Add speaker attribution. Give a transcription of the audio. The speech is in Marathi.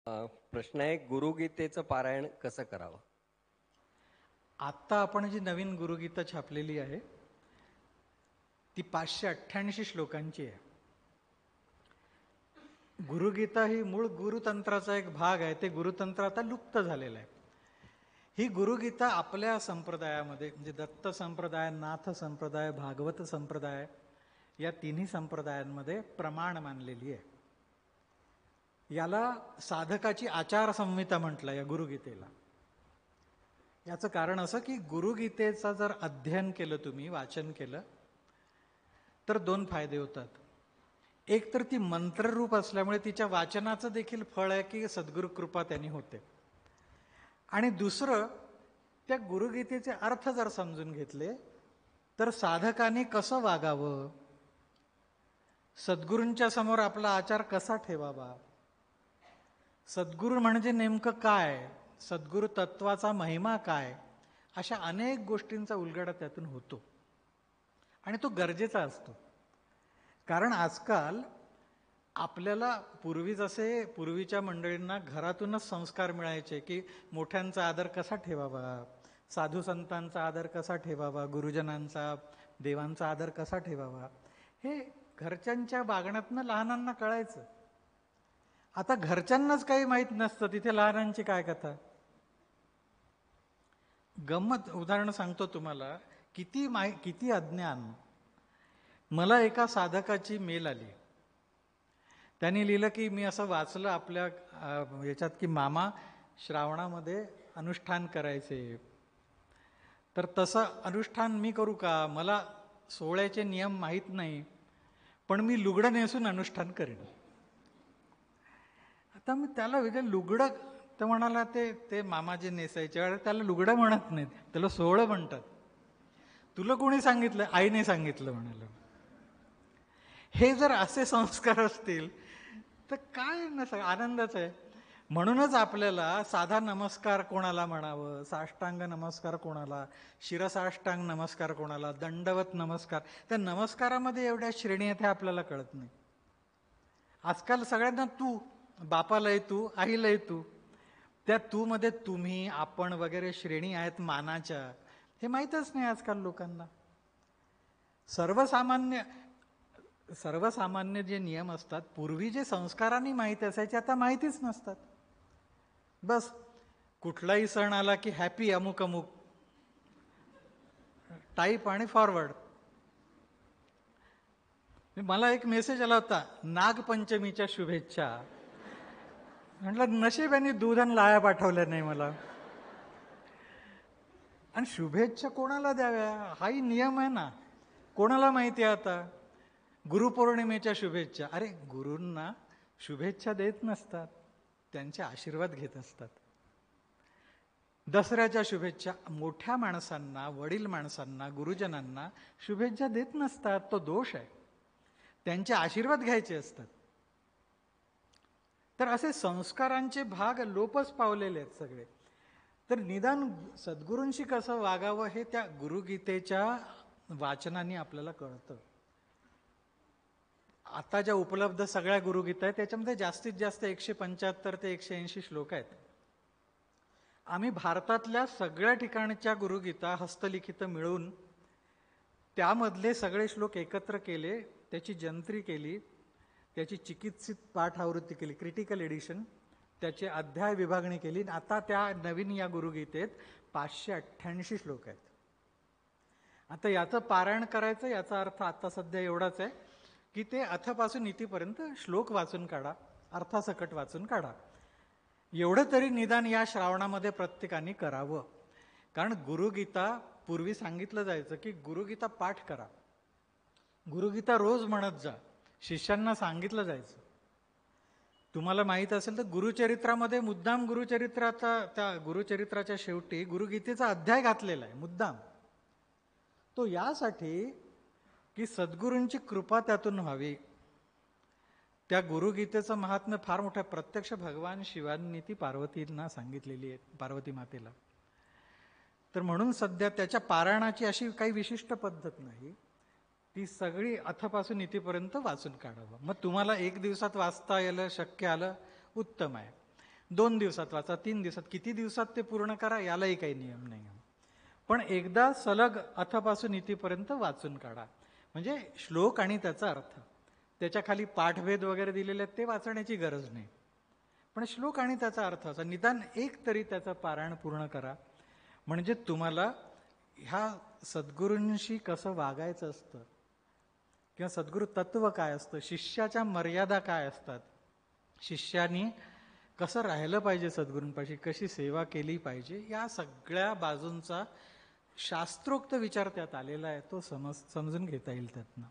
Speaker 1: प्रश्न आहे, गुरुगीतेचं पारायण कसं करावं?
Speaker 2: आत्ता आपण जी नवीन गुरुगीता छापलेली आहे ती 588 श्लोकांची आहे. गुरुगीता ही मूळ गुरुतंत्राचा एक भाग आहे. ते गुरुतंत्र आता लुप्त झालेलं आहे. ही गुरुगीता आपल्या संप्रदायामध्ये म्हणजे दत्त संप्रदाय, नाथ संप्रदाय, भागवत संप्रदाय या तिन्ही संप्रदायांमध्ये प्रमाण मानलेली आहे. याला साधकाची आचारसंहिता म्हटलं या गुरुगीतेला. याचं कारण असं की गुरुगीतेचं जर अध्ययन केलं, तुम्ही वाचन केलं, तर दोन फायदे होतात. एक तर ती मंत्ररूप असल्यामुळे तिच्या वाचनाचं देखील फळ आहे की सद्गुरु कृपा त्यांनी होते. आणि दुसरं, त्या गुरुगीतेचे अर्थ जर समजून घेतले तर साधकाने कसं वागावं, सद्गुरूंच्या समोर आपला आचार कसा ठेवावा, सद्गुरू म्हणजे नेमकं काय, सद्गुरु तत्वाचा महिमा काय, अशा अनेक गोष्टींचा उलगडा त्यातून होतो. आणि तो गरजेचा असतो. कारण आजकाल आपल्याला पूर्वी जसे पूर्वीच्या मंडळींना घरातूनच संस्कार मिळायचे की मोठ्यांचा आदर कसा ठेवावा, साधू संतांचा आदर कसा ठेवावा, गुरुजनांचा, देवांचा आदर कसा ठेवावा, हे घरच्यांच्या वागण्यातनं लहानांना कळायचं. आता घरच्यांनाच काही माहीत नसतं, तिथे लहानांची काय कथा. गंमत उदाहरण सांगतो तुम्हाला. किती अज्ञान. मला एका साधकाची मेल आली. त्यांनी लिहिलं की मी असं वाचलं आपल्या याच्यात की मामा श्रावणामध्ये अनुष्ठान करायचे, तर तसं अनुष्ठान मी करू का, मला सोहळ्याचे नियम माहीत नाही, पण मी लुगडं नेसून अनुष्ठान करेन. आता मी त्याला विचारलं लुगडं, तर म्हणाला ते मामाजी नेसायचे, त्याला लुगडं म्हणत नाहीत, त्याला सोहळं म्हणतात. तुला कोणी सांगितलं? आईने सांगितलं म्हणाला. हे जर असे संस्कार असतील तर काय आनंदच आहे. म्हणूनच आपल्याला साधा नमस्कार कोणाला म्हणावं, साष्टांग नमस्कार कोणाला, शिरसाष्टांग नमस्कार कोणाला, दंडवत नमस्कार, त्या नमस्कारामध्ये एवढ्या श्रेणी आहेत हे आपल्याला कळत नाही. आजकाल सगळ्यांना तू, बापालाही तू, आईलाही तू, त्या तू मध्ये तुम्ही, आपण वगैरे श्रेणी आहेत मानाच्या, हे माहीतच नाही आजकाल लोकांना. सर्वसामान्य जे नियम असतात, पूर्वी जे संस्कारांनी माहीत असायचे, आता माहितीच नसतात. बस कुठलाही सण आला की हॅपी अमुक अमुक टाईप आणि फॉरवर्ड. मला एक मेसेज आला होता, नागपंचमीच्या शुभेच्छा. म्हटलं नशिबाने दूध आणि लाया पाठवल्या नाही मला. आणि शुभेच्छा कोणाला द्याव्या हाही नियम आहे ना, कोणाला माहिती आहे. आता गुरुपौर्णिमेच्या शुभेच्छा, अरे गुरूंना शुभेच्छा देत नसतात, त्यांचे आशीर्वाद घेत असतात. दसऱ्याच्या शुभेच्छा, मोठ्या माणसांना, वडील माणसांना, गुरुजनांना शुभेच्छा देत नसतात, तो दोष आहे, त्यांचे आशीर्वाद घ्यायचे असतात. तर असे संस्कारांचे भाग लोपच पावलेले आहेत सगळे. तर निदान सद्गुरूंशी कसं वागावं हे त्या गुरुगीतेच्या वाचनाने आपल्याला कळतं. आता ज्या उपलब्ध सगळ्या गुरुगीता आहेत त्याच्यामध्ये जास्तीत जास्त 175 ते 180 श्लोक आहेत. आम्ही भारतातल्या सगळ्या ठिकाणच्या गुरुगीता हस्तलिखित मिळून त्यामधले सगळे श्लोक एकत्र केले, त्याची जंत्री केली, त्याची चिकित्सित पाठ आवृत्ती केली, क्रिटिकल एडिशन, त्याची अध्याय विभागणी केली. आता त्या नवीन या गुरुगीतेत 588 श्लोक आहेत. आता याचं पारायण करायचं, याचा अर्थ आता सध्या एवढाच आहे की ते अथपासून इथपर्यंत श्लोक वाचून काढा, अर्थासकट वाचून काढा. एवढं तरी निदान या श्रावणामध्ये प्रत्येकाने करावं. कारण गुरुगीता, पूर्वी सांगितलं जायचं की गुरुगीता पाठ करा, गुरुगीता रोज म्हणत जा, शिष्यांना सांगितलं जायचं. तुम्हाला माहित असेल तर गुरुचरित्रामध्ये मुद्दाम त्या गुरुचरित्राच्या शेवटी गुरुगीतेचा अध्याय घातलेला आहे मुद्दाम. तो यासाठी की सद्गुरूंची कृपा त्यातून व्हावी. त्या गुरुगीतेचं महात्म्य फार मोठं, प्रत्यक्ष भगवान शिवांनी ती पार्वतींना सांगितलेली आहे, पार्वती मातेला. तर म्हणून सध्या त्याच्या पारायणाची अशी काही विशिष्ट पद्धत नाही, ती सगळी अथपासून इथपर्यंत वाचून काढावं. मग तुम्हाला एक दिवसात वाचता आलं, शक्य आलं, उत्तम आहे. 2 दिवसात वाचा, 3 दिवसात, किती दिवसात ते पूर्ण करा यालाही काही नियम नाही. पण एकदा सलग अथपासून इथेपर्यंत वाचून काढा. म्हणजे श्लोक आणि त्याचा अर्थ, त्याच्या खाली पाठभेद वगैरे दिलेले आहेत ते वाचण्याची गरज नाही. पण श्लोक आणि त्याचा अर्थ असा निदान एक तरी त्याचं पारायण पूर्ण करा. म्हणजे तुम्हाला ह्या सद्गुरूंशी कसं वागायचं असतं किंवा सद्गुरू तत्व काय असतं, शिष्याच्या मर्यादा काय असतात, शिष्यानी कसं राहिलं पाहिजे सद्गुरूंपाशी, कशी सेवा केली पाहिजे, या सगळ्या बाजूंचा शास्त्रोक्त विचार त्यात आलेला आहे. तो समजून घेता येईल त्यातनं.